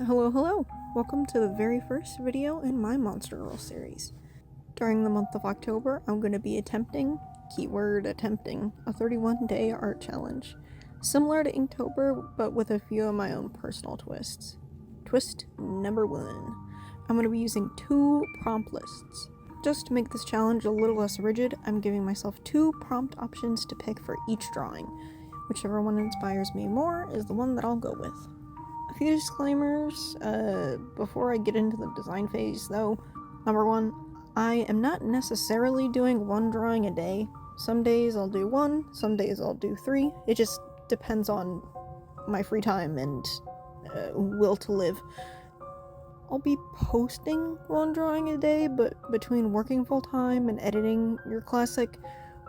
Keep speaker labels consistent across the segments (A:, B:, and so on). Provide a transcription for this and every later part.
A: Hello! Welcome to the very first video in my Monster Girl series. During the month of October, I'm going to be attempting, keyword attempting, a 31-day art challenge. Similar to Inktober, but with a few of my own personal twists. Twist number 1. I'm going to be using 2 prompt lists. Just to make this challenge a little less rigid, I'm giving myself 2 prompt options to pick for each drawing. Whichever one inspires me more is the one that I'll go with. A few disclaimers before I get into the design phase though. Number 1, I am not necessarily doing 1 drawing a day. Some days I'll do 1, some days I'll do 3. It just depends on my free time and will to live. I'll be posting 1 drawing a day, but between working full-time and editing your classic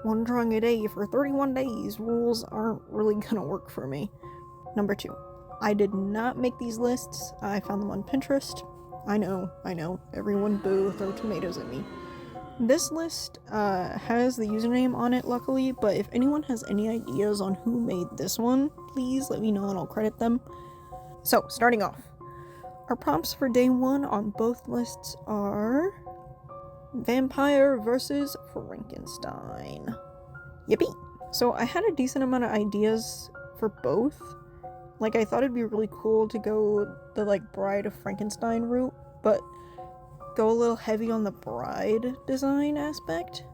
A: 1 drawing a day for 31 days rules aren't really gonna work for me. Number 2. I did not make these lists. I found them on Pinterest. I know, everyone boo, throw tomatoes at me. This list has the username on it, luckily, but if anyone has any ideas on who made this one, please let me know and I'll credit them. So, starting off. Our prompts for day 1 on both lists are Vampire versus Frankenstein. Yippee! So I had a decent amount of ideas for both. Like, I thought it'd be really cool to go the, Bride of Frankenstein route, but go a little heavy on the bride design aspect.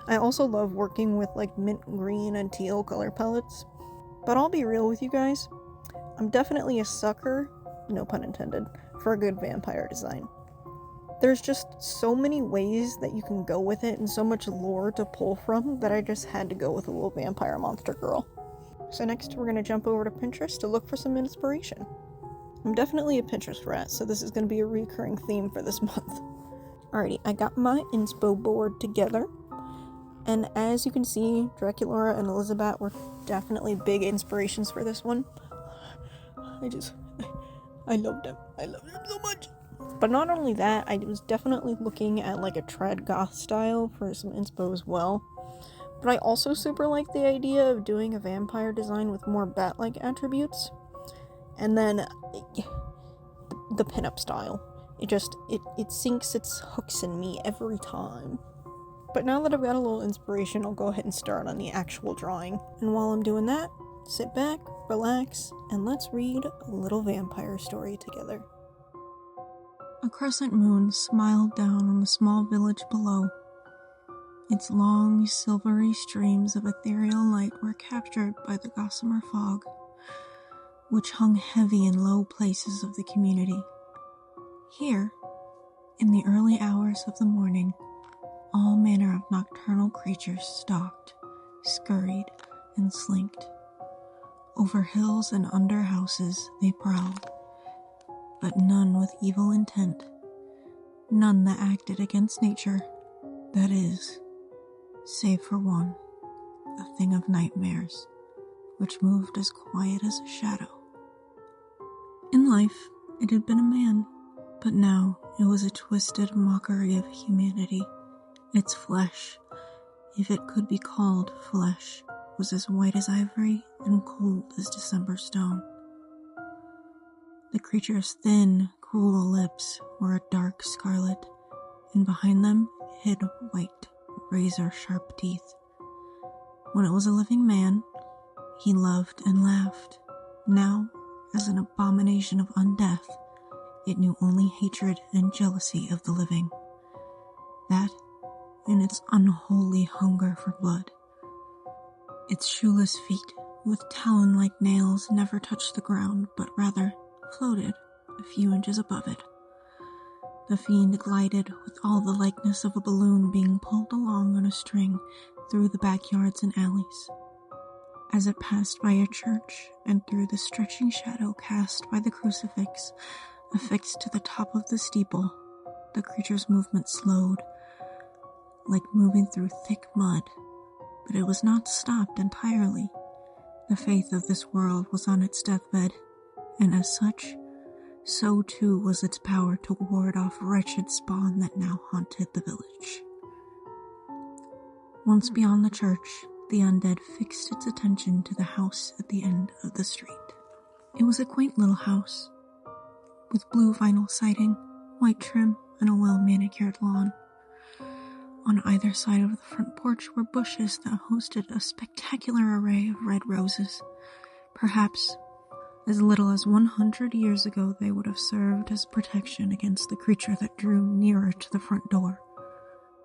A: I also love working with, mint green and teal color palettes. But I'll be real with you guys. I'm definitely a sucker, no pun intended, for a good vampire design. There's just so many ways that you can go with it and so much lore to pull from that I just had to go with a little vampire monster girl. So next we're going to jump over to Pinterest to look for some inspiration. I'm definitely a Pinterest rat, so this is going to be a recurring theme for this month. Alrighty, I got my inspo board together, and as you can see, Dracula and Elizabeth were definitely big inspirations for this one. I love them. I love them so much. But not only that, I was definitely looking at a trad goth style for some inspo as well. But I also super like the idea of doing a vampire design with more bat-like attributes. And then the pinup style. It sinks its hooks in me every time. But now that I've got a little inspiration, I'll go ahead and start on the actual drawing. And while I'm doing that, sit back, relax, and let's read a little vampire story together.
B: A crescent moon smiled down on the small village below. Its long, silvery streams of ethereal light were captured by the gossamer fog, which hung heavy in low places of the community. Here, in the early hours of the morning, all manner of nocturnal creatures stalked, scurried, and slinked. Over hills and under houses they prowled, but none with evil intent, none that acted against nature, that is, save for one, a thing of nightmares, which moved as quiet as a shadow. In life, it had been a man, but now it was a twisted mockery of humanity. Its flesh, if it could be called flesh, was as white as ivory and cold as December stone. The creature's thin, cruel lips were a dark scarlet, and behind them hid white, razor-sharp teeth. When it was a living man, he loved and laughed. Now, as an abomination of undeath, it knew only hatred and jealousy of the living. That, and its unholy hunger for blood. Its shoeless feet, with talon-like nails, never touched the ground, but rather floated a few inches above it. The fiend glided with all the likeness of a balloon being pulled along on a string through the backyards and alleys. As it passed by a church and through the stretching shadow cast by the crucifix affixed to the top of the steeple, the creature's movement slowed, like moving through thick mud, but it was not stopped entirely. The faith of this world was on its deathbed, and as such, so too was its power to ward off wretched spawn that now haunted the village. Once beyond the church, the undead fixed its attention to the house at the end of the street. It was a quaint little house, with blue vinyl siding, white trim, and a well-manicured lawn. On either side of the front porch were bushes that hosted a spectacular array of red roses. Perhaps as little as 100 years ago they would have served as protection against the creature that drew nearer to the front door.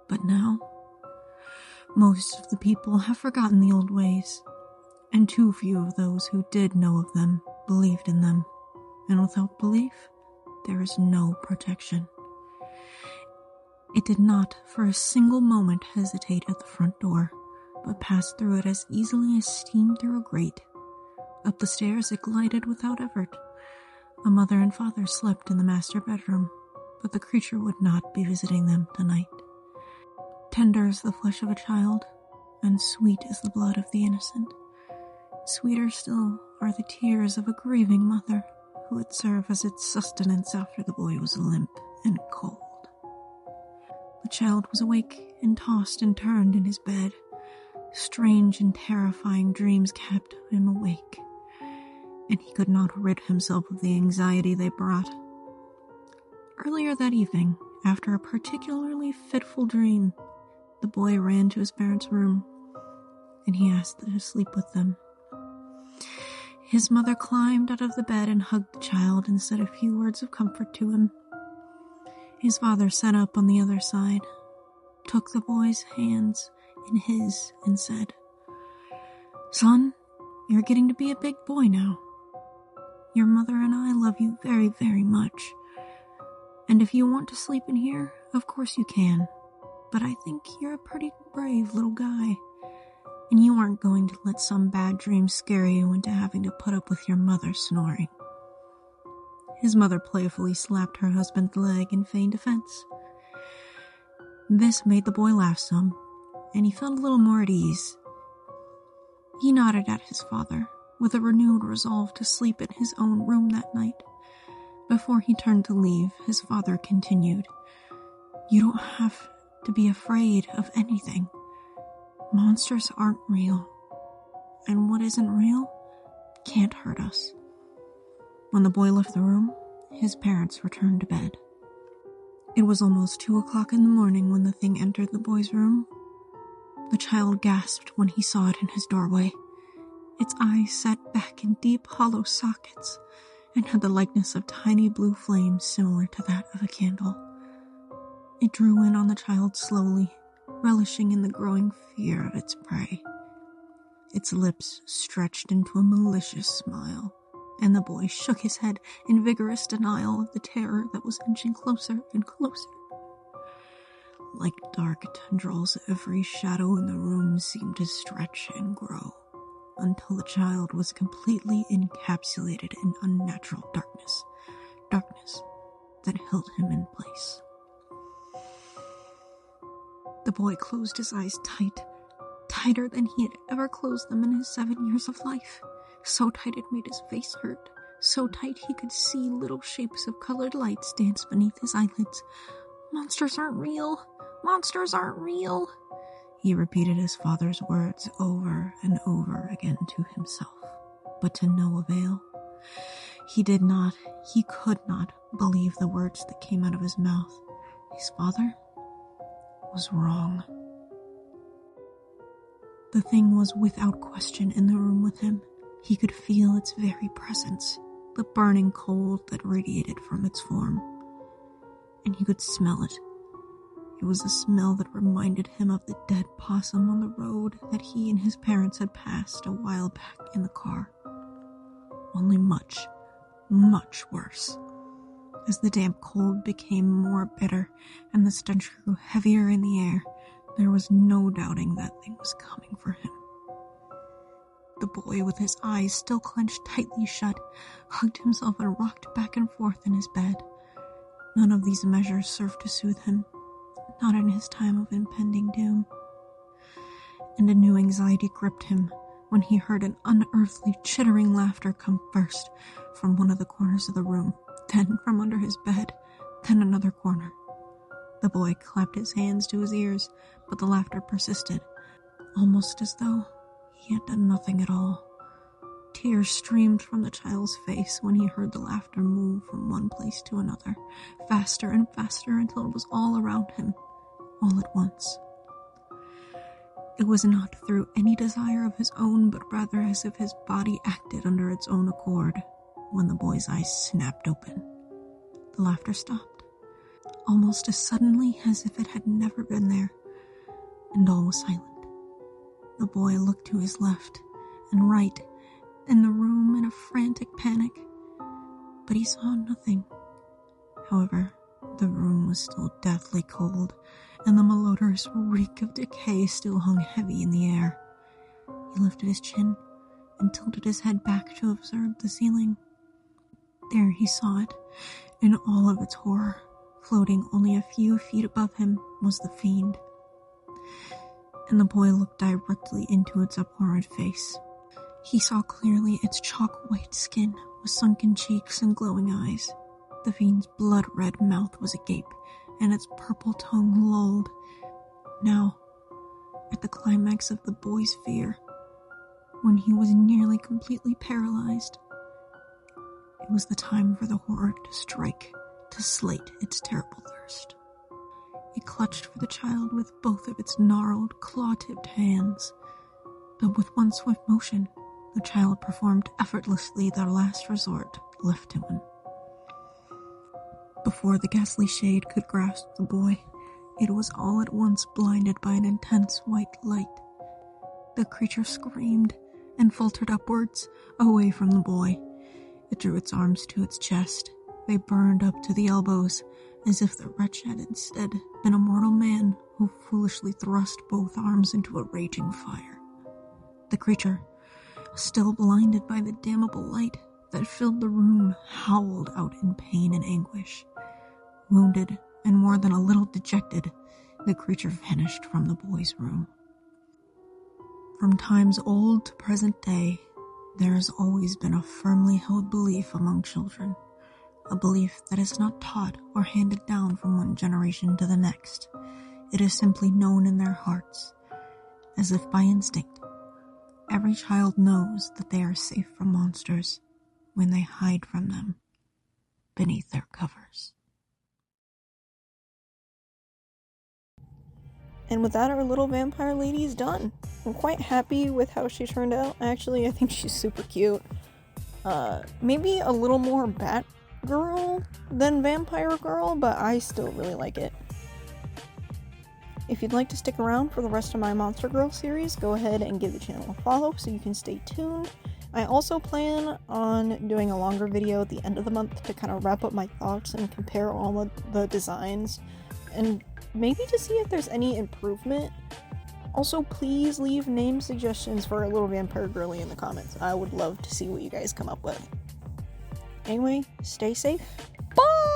B: But now, most of the people have forgotten the old ways, and too few of those who did know of them believed in them, and without belief, there is no protection. It did not for a single moment hesitate at the front door, but passed through it as easily as steam through a grate. Up the stairs it glided without effort. A mother and father slept in the master bedroom, but the creature would not be visiting them tonight. Tender as the flesh of a child, and sweet as the blood of the innocent, sweeter still are the tears of a grieving mother who would serve as its sustenance after the boy was limp and cold. The child was awake and tossed and turned in his bed. Strange and terrifying dreams kept him awake, and he could not rid himself of the anxiety they brought. Earlier that evening, after a particularly fitful dream, the boy ran to his parents' room, and he asked to sleep with them. His mother climbed out of the bed and hugged the child and said a few words of comfort to him. His father sat up on the other side, took the boy's hands in his, and said, "Son, you're getting to be a big boy now. Your mother and I love you very, very much. And if you want to sleep in here, of course you can. But I think you're a pretty brave little guy. And you aren't going to let some bad dream scare you into having to put up with your mother snoring." His mother playfully slapped her husband's leg in feigned offense. This made the boy laugh some, and he felt a little more at ease. He nodded at his father, with a renewed resolve to sleep in his own room that night. Before he turned to leave, his father continued, "You don't have to be afraid of anything. Monsters aren't real, and what isn't real can't hurt us." When the boy left the room, his parents returned to bed. It was almost 2 o'clock in the morning when the thing entered the boy's room. The child gasped when he saw it in his doorway. Its eyes sat back in deep, hollow sockets and had the likeness of tiny blue flames similar to that of a candle. It drew in on the child slowly, relishing in the growing fear of its prey. Its lips stretched into a malicious smile, and the boy shook his head in vigorous denial of the terror that was inching closer and closer. Like dark tendrils, every shadow in the room seemed to stretch and grow, until the child was completely encapsulated in unnatural darkness that held him in place. The boy closed his eyes tight, tighter than he had ever closed them in his 7 years of life. So tight it made his face hurt, so tight he could see little shapes of colored lights dance beneath his eyelids. "Monsters aren't real! Monsters aren't real!" He repeated his father's words over and over again to himself, but to no avail. He could not believe the words that came out of his mouth. His father was wrong. The thing was without question in the room with him. He could feel its very presence, the burning cold that radiated from its form. And he could smell it. It was a smell that reminded him of the dead possum on the road that he and his parents had passed a while back in the car. Only much, much worse. As the damp cold became more bitter and the stench grew heavier in the air, there was no doubting that thing was coming for him. The boy, with his eyes still clenched tightly shut, hugged himself and rocked back and forth in his bed. None of these measures served to soothe him, not in his time of impending doom. And a new anxiety gripped him when he heard an unearthly chittering laughter come first from one of the corners of the room, then from under his bed, then another corner. The boy clapped his hands to his ears, but the laughter persisted, almost as though he had done nothing at all. Tears streamed from the child's face when he heard the laughter move from one place to another, faster and faster until it was all around him, all at once. It was not through any desire of his own, but rather as if his body acted under its own accord when the boy's eyes snapped open. The laughter stopped, almost as suddenly as if it had never been there, and all was silent. The boy looked to his left and right in the room in a frantic panic, but he saw nothing. However, the room was still deathly cold, and the malodorous reek of decay still hung heavy in the air. He lifted his chin and tilted his head back to observe the ceiling. There he saw it, in all of its horror. Floating only a few feet above him was the fiend, and the boy looked directly into its abhorrent face. He saw clearly its chalk-white skin with sunken cheeks and glowing eyes. The fiend's blood-red mouth was agape, and its purple tongue lolled. Now, at the climax of the boy's fear, when he was nearly completely paralyzed, it was the time for the horror to strike, to slate its terrible thirst. It clutched for the child with both of its gnarled, claw-tipped hands, but with one swift motion, the child performed effortlessly their last resort, left to him. Before the ghastly shade could grasp the boy, it was all at once blinded by an intense white light. The creature screamed and faltered upwards, away from the boy. It drew its arms to its chest. They burned up to the elbows, as if the wretch had instead been a mortal man who foolishly thrust both arms into a raging fire. The creature, still blinded by the damnable light that filled the room, howled out in pain and anguish. Wounded and more than a little dejected, the creature vanished from the boy's room. From times old to present day, there has always been a firmly held belief among children, a belief that is not taught or handed down from one generation to the next. It is simply known in their hearts, as if by instinct. Every child knows that they are safe from monsters when they hide from them beneath their covers.
A: And with that, our little vampire lady is done. I'm quite happy with how she turned out. Actually, I think she's super cute. Maybe a little more Batgirl than Vampire Girl, but I still really like it. If you'd like to stick around for the rest of my Monster Girl series, go ahead and give the channel a follow so you can stay tuned. I also plan on doing a longer video at the end of the month to kind of wrap up my thoughts and compare all of the designs, and maybe to see if there's any improvement. Also, please leave name suggestions for a little vampire girly in the comments. I would love to see what you guys come up with. Anyway, stay safe. Bye!